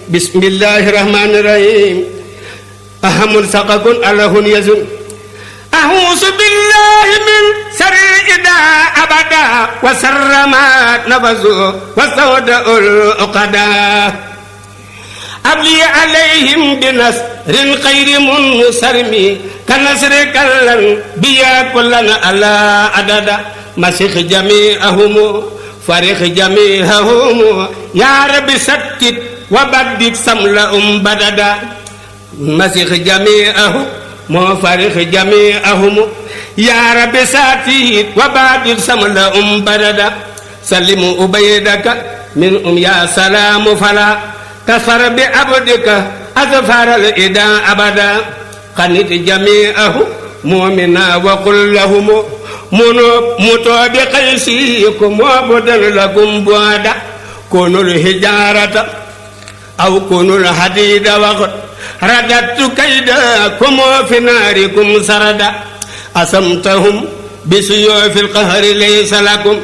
bismillahirrahmanirrahim ahamun saqakun alahun yazun a'udzu billahi min syarri ida abada wa sarramat nafazu wa sawdaul uqada abli alaihim binasrin khairi munsarmi kanasri kallan biya kullana ala adada masih jami'ahum farih jami'ahum ya rabbi sattit wa baddik samla badada masih jami'ahum mo farih jami'ahum ya rabbi sattit wa baddik samla badada sallimu ubaydaka min ya salamu fala kasar bi abdika azfar al ida abada qanit jami'ahu mu'mina wa qul lahum muto bi qaysikum wa badal lakum buada kunul hijarata aw kunul hadida wa qad radatu kaidakum fi narikum sarada asamtahum bisuyufil qahri laysa lakum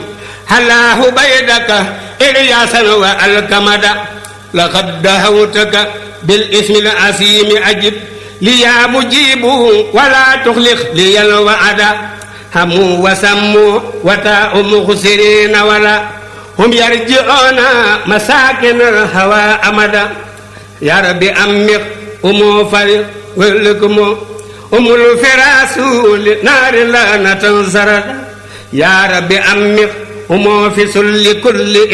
halahu baydaka ilyasan wa alkamada laqad dahawtaka bil ismil asim ajib liya mujibu wala tukhliq liyal wa'ada hamu wa sammu wa ta'um khusirina wala hum yarji'una masakin al hawa amada ya rabbi ammik fariq walakum umul firasu linari la natansarada ya rabbi ammik fi sulli kulli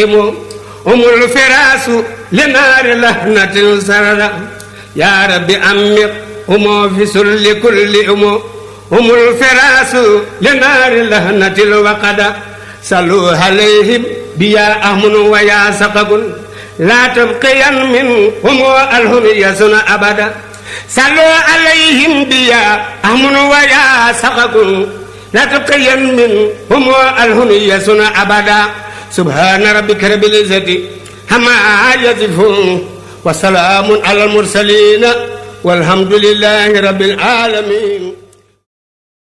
umul firasu linari lahnatin sarada ya rabbi ammik fi sulli kulli umul firasu linari lahnatil waqada salu alayhim biya ahmun wa ya saqakun la tabqiyan min alhum yasuna abada salu alayhim biya ahmun wa ya saqakun la tabqiyan min alhum yasuna abada subhana rabbika rabbil izzati amma yasifun wa salamun alal mursalin walhamdulillahi rabbil alamin.